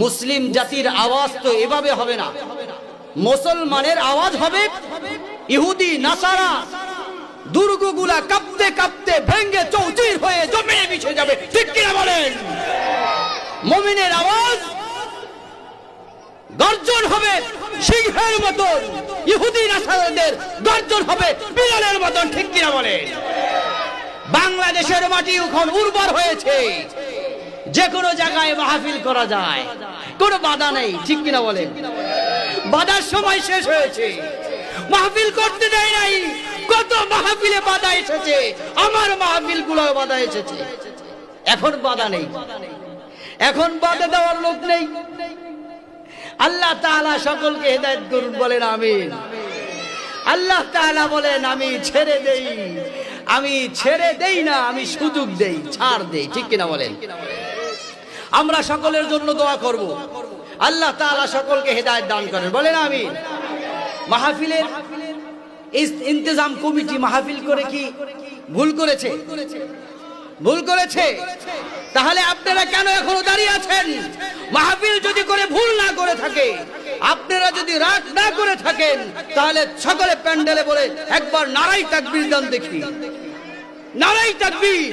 মুসলিম জাতির আওয়াজ তো এভাবে হবে না, মুসলমানের আওয়াজ হবে। ইহুদি নাসারা দুর্গগুলা কাঁপতে কাঁপতে ভেঙ্গে চৌচির হয়ে জমিনে মিশে যাবে, ঠিক কিনা বলেন? মুমিনের আওয়াজ গর্জন হবে সিংহের মতন, ইহুদি নাসারাদের গর্জন হবে বিড়ালের মতন, ঠিক কিনা বলেন? বাংলাদেশের মাটি এখন উর্বর হয়েছে, যে কোনো জায়গায় মাহফিল করা যায়, কোনো বাধা নেই, ঠিক কিনা বলেন? বাধার সময় শেষ হয়েছে, মাহফিল করতে দেয় নাই। কত মাহফিলে বাধা এসেছে, আমার মাহফিল গুলো বাধা এসেছে। এখন বাধা নেই, এখন বাধা দেওয়ার লোক নেই। আল্লাহ তাআলা সকলকে হেদায়েত করুন, বলেন আমিন। আল্লাহ তাআলা বলেন আমি ছেড়ে দেই, আমি ছেড়ে দেই না, আমি সুযোগ দেই, ছাড় দেই, ঠিক কিনা বলেন? আমরা সকলের জন্য দোয়া করব, আল্লাহ তাআলা সকলকে হেদায়েত দান করেন, বলেন আমিন। মাহফিলের ইন্তজাম কমিটি মাহফিল করে কি ভুল করেছে? ভুল করেছে। তাহলে আপনারা কেন এখনো দাঁড়িয়ে আছেন? মাহফিল যদি করে ভুল না করে থাকে, আপনারা যদি রাগ না করে থাকেন, তাহলে সকলে প্যান্ডেলে বলে একবার নারাই তাকবীর দেন দেখি, নারাই তাকবীর।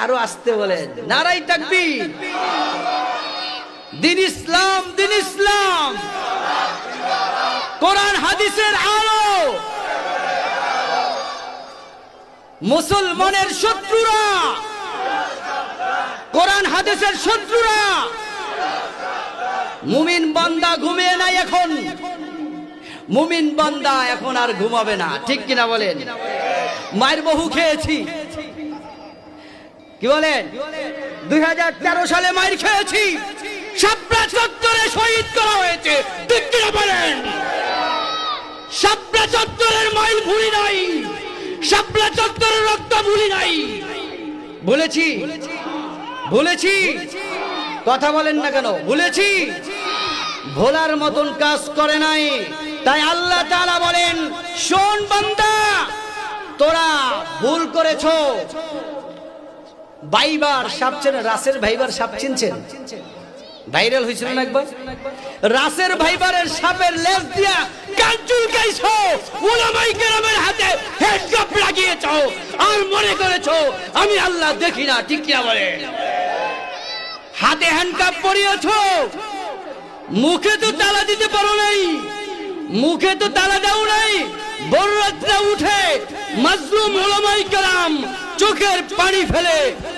আরো আসতে বলেন নারাই তাকবীর। দিন ইসলাম, দিন ইসলাম, কোরআন হাদিসের আলো। মুসলমানের শত্রুরা, কোরআন হাদিসের শত্রুরা। মুমিন বান্দা ঘুমিয়ে নাই এখন, মুমিন বান্দা এখন আর ঘুমাবে না, ঠিক কিনা বলেন? মায়ের বহু খেয়েছি, কি বলেন? 2013 সালে মায়ের খেয়েছি, শাপলা চত্বরে শহীদ করা হয়েছে, ঠিক কিনা বলেন? শাপলা চত্বরের মাইল ভুলি নাই, শাপলা চত্বরের রক্ত ভুলি নাই। বলেছি, বলেছি, কথা বলেন না কেন? বলেছি, ভোলার মতন কাজ করে নাই। তাই আল্লাহ তাআলা বলেন, শোন বান্দা, তোরা ভুল করেছো। ভাইবার সাপ চেনেন? রাসের ভাইবার সাপ চিনছেন? ভাইরাল হয়েছিল না একবার? রাসের ভাইবারের সাপের লেজ দিয়া কান চুলকাইছো, উলামায়ে কেরামের হাতে হেডকাপ লাগিয়েছো, আর মনে করেছো আমি আল্লাহ দেখি না, ঠিক কিনা বলে? হাতে হ্যান্ডকাপ পরিয়েছো, মুখে তো তালা দিতে পারো নাই, মুখে তো তালা দাও নাই। বড় রাত্রে উঠে মাজলুম উলামায়ে কেরাম চোখের পানি ফেলে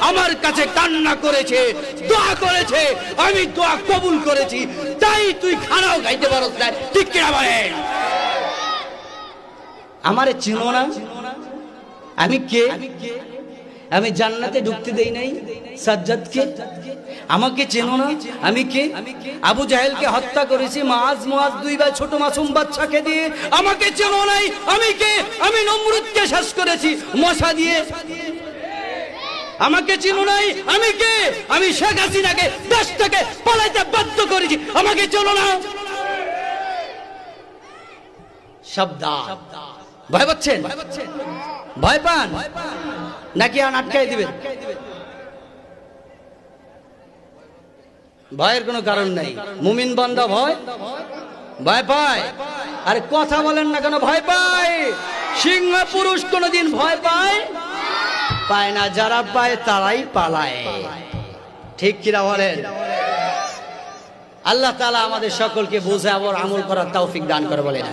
আমার কাছে কান্না করেছে, দোয়া করেছে, আমি দোয়া কবুল করেছি। তাই তুই খানাও খাইতে পারস না, ঠিক কিনা বলেন? আমারে চিনো না? আমি কে? আমি জান্নাতে ঢুকতে দেই নাই সাজ্জাদকে। আমাকে চেনো না? আমি কে? আবু জাহেলকে হত্যা করেছি মুআজ দুই ভাই ছোট মাসুম বাচ্চাকে দিয়ে। আমাকে চেনো নাই? আমি কে? আমি নমরুদকে শেষ করেছি মশা দিয়ে। আমাকে চিনো নাই? আমি কে? আমি শেখ হাসিনাকে দেশ থেকে পালাইতে বাধ্য করেছি। আমাকে চেনো না? সাবধান। ভয় পাচ্ছেন? ভয় পান নাকি আর আটকাই দিবেন? ভয়ের কোনো কারণ নাই। মুমিন বান্দা ভয় ভয় পায়। আরে কথা বলেন না কেন? ভয় পায়। সিংহ পুরুষ কোনদিন ভয় পায় পায় না, যারা পায় তারাই পালায়, ঠিক কিনা বলেন? আল্লাহ তাআলা আমাদের সকলকে বুঝে আবার আমল করার তৌফিক দান করে, বলেন।